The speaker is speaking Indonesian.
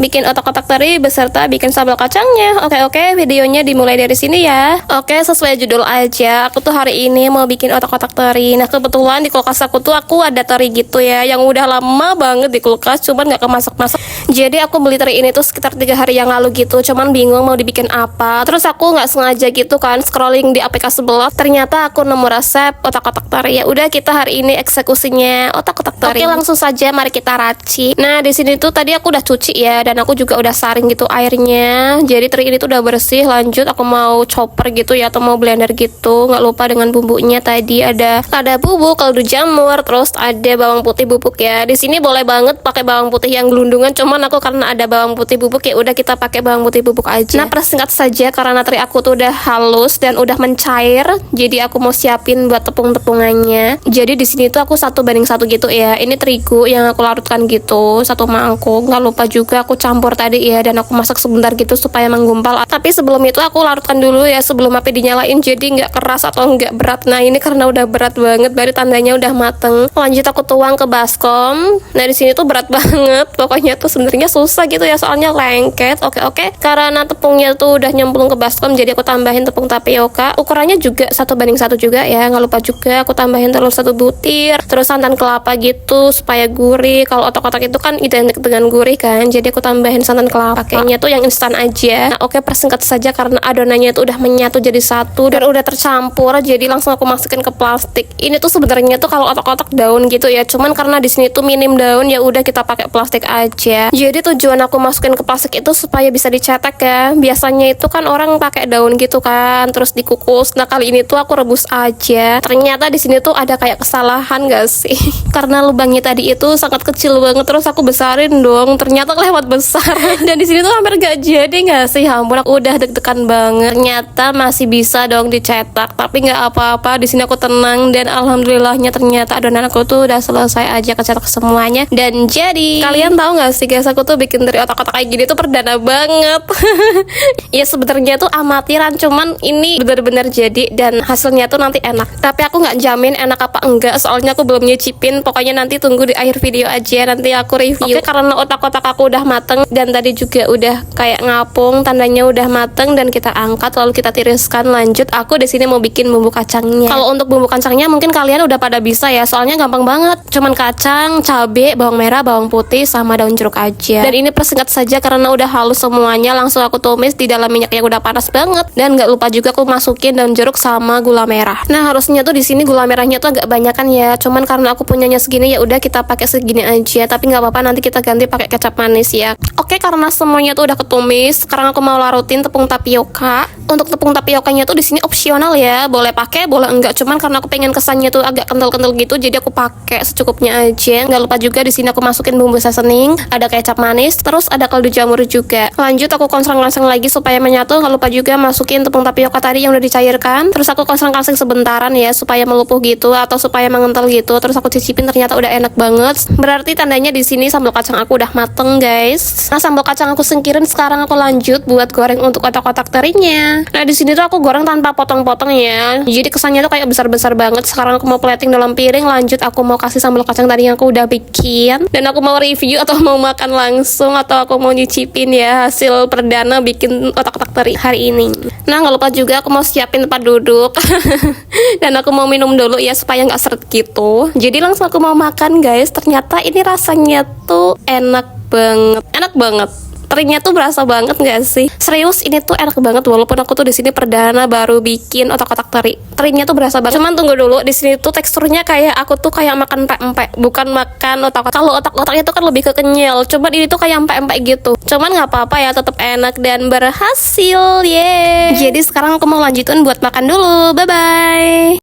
bikin otak-otak teri beserta bikin sambal kacangnya. Oke, videonya dimulai dari sini ya. Oke, sesuai judul aja, aku tuh hari ini mau bikin otak-otak teri. Nah, kebetulan di kulkas aku tuh ada teri gitu ya, yang udah lama banget di kulkas, cuman nggak kemasak-masak. Jadi aku beli teri ini tuh sekitar 3 hari yang lalu gitu, cuman bingung mau dibikin apa. Terus aku nggak sengaja gitu kan scrolling di aplikasi sebelah, ternyata aku nemu resep otak-otak teri. Ya udah, kita hari ini eksekusinya otak-otak teri. Oke, langsung saja mari kita racik. Nah, di sini tuh tadi aku udah cuci ya, dan aku juga udah saring gitu airnya. Jadi teri ini tuh udah bersih. Lanjut aku mau chopper gitu ya, atau mau blender gitu. Nggak lupa dengan bumbunya tadi ada bubuk, kaldu jamur, terus ada bawang putih bubuk ya. Di sini boleh banget pakai bawang putih yang gelundungan, cuman aku karena ada bawang putih bubuk ya udah kita pakai bawang putih bubuk aja. Nah, persingkat saja karena teri aku tuh udah halus dan udah mencair. Jadi aku mau siapin buat tepung-tepungannya. Jadi di sini tuh aku 1:1 gitu ya. Ini terigu yang aku larutkan gitu, 1 mangkuk. Nggak lupa juga aku campur tadi ya, dan aku masak sebentar gitu supaya menggumpal. Tapi sebelum itu aku larutkan dulu ya sebelum api dinyalain, jadi nggak keras atau nggak berat. Nah, ini karena udah berat banget, baru tandanya udah mateng. Lanjut aku tuang ke baskom. Nah, di sini tuh berat banget. Pokoknya tuh sebenarnya susah gitu ya, soalnya lengket. Oke. Karena tepungnya tuh udah nyemplung ke baskom, jadi aku tambahin tepung tapioka. Ukurannya juga 1:1 juga ya. Nggak lupa juga aku tambahin telur 1 butir. Terus santan kelapa gitu supaya gurih. Kalau otak-otak itu kan identik dengan gurih kan. Jadi aku tambahin santan kelapa. Pakainya tuh yang instan aja. Nah, oke, persingkat saja karena adonannya itu udah menyatu jadi satu dan udah tercampur. Jadi langsung aku masukin ke plastik. Ini tuh sebenarnya tuh kalau otak-otak daun gitu ya. Cuman karena di sini tuh minim daun, ya udah kita pakai plastik aja. Jadi tujuan aku masukin ke plastik itu supaya bisa dicetak ya. Biasanya itu kan orang pakai daun gitu kan, terus dikukus. Nah, kali ini tuh aku rebus aja. Ternyata di sini tuh ada kayak kesalahan gak sih? Karena lubangnya tadi itu sangat kecil banget, terus aku besarin dong. Ternyata kelewat besar. Dan di sini tuh hampir gak jadi gak sih? Ampun, aku udah deg-degan banget. Ternyata masih bisa dong dicetak, tapi nggak apa-apa. Di sini aku tenang dan alhamdulillahnya ternyata adonan aku tuh udah selesai aja kecetak semuanya dan jadi. Kalian tahu nggak sih guys, aku tuh bikin dari otak-otak kayak gini tuh perdana banget. Ya sebenarnya tuh amatiran, cuman ini bener-bener jadi dan hasilnya tuh nanti enak. Tapi aku nggak jamin enak apa enggak, soalnya aku belum nyicipin. Pokoknya nanti tunggu di akhir video aja, nanti aku review. Oke, karena otak-otak aku udah mateng dan tadi juga udah kayak ngapung, tandanya udah mateng, dan kita angkat lalu kita tiriskan. Lanjut aku di sini mau bikin bumbu kacangnya. Kalau untuk bumbu kacangnya mungkin kalian udah pada bisa ya, soalnya gampang banget. Cuman kacang, cabai, bawang merah, bawang putih, sama daun jeruk aja. Dan ini persingkat saja karena udah halus semuanya, langsung aku tumis di dalam minyak yang udah panas banget. Dan nggak lupa juga aku masukin daun jeruk sama gula merah. Nah, harusnya tuh di sini gula merahnya tuh agak banyakan ya. Cuman karena aku punyanya segini, ya udah kita pakai segini aja. Tapi nggak apa-apa, nanti kita ganti pakai kecap manis ya. Oke, karena semuanya tuh udah ketumis, sekarang aku mau larutin tepung tapioka. Untuk tepung tapiokanya tuh di sini opsional ya, boleh pakai, boleh enggak. Cuman karena aku pengen kesannya tuh agak kental-kental gitu, jadi aku pakai secukupnya aja. Nggak lupa juga di sini aku masukin bumbu seasoning, ada kecap manis, terus ada kaldu jamur juga. Lanjut aku konsang-konsang lagi supaya menyatu. Nggak lupa juga masukin tepung tapioka tadi yang udah dicairkan. Terus aku konsang-konsang sebentaran ya supaya melupuh gitu atau supaya mengental gitu. Terus aku cicipin, ternyata udah enak banget. Berarti tandanya di sini sambal kacang aku udah mateng guys. Nah, sambal kacang aku singkirin. Sekarang aku lanjut buat goreng untuk otak-otak terinya. Nah, di sini tuh aku goreng tanpa potong-potong ya. Jadi kesannya tuh kayak besar-besar banget. Sekarang aku mau plating dalam piring. Lanjut aku mau kasih sambal kacang tadi yang aku udah bikin. Dan aku mau review atau mau makan langsung atau aku mau nyicipin ya hasil perdana bikin otak-otak teri hari ini. Nah, nggak lupa juga aku mau siapin tempat duduk. Dan aku mau minum dulu ya supaya nggak seret gitu. Jadi langsung aku mau makan guys. Ternyata ini rasanya tuh enak banget. Enak banget. Terinya tuh berasa banget nggak sih? Serius, ini tuh enak banget walaupun aku tuh di sini perdana baru bikin otak-otak teri. Terinya tuh berasa banget. Cuman tunggu dulu, di sini tuh teksturnya kayak aku tuh kayak makan pempek, bukan makan otak-otak. Kalau otak-otaknya tuh kan lebih ke kenyal. Cuman ini tuh kayak pempek gitu. Cuman nggak apa-apa ya, tetap enak dan berhasil. Yeay. Jadi sekarang aku mau lanjutin buat makan dulu. Bye bye.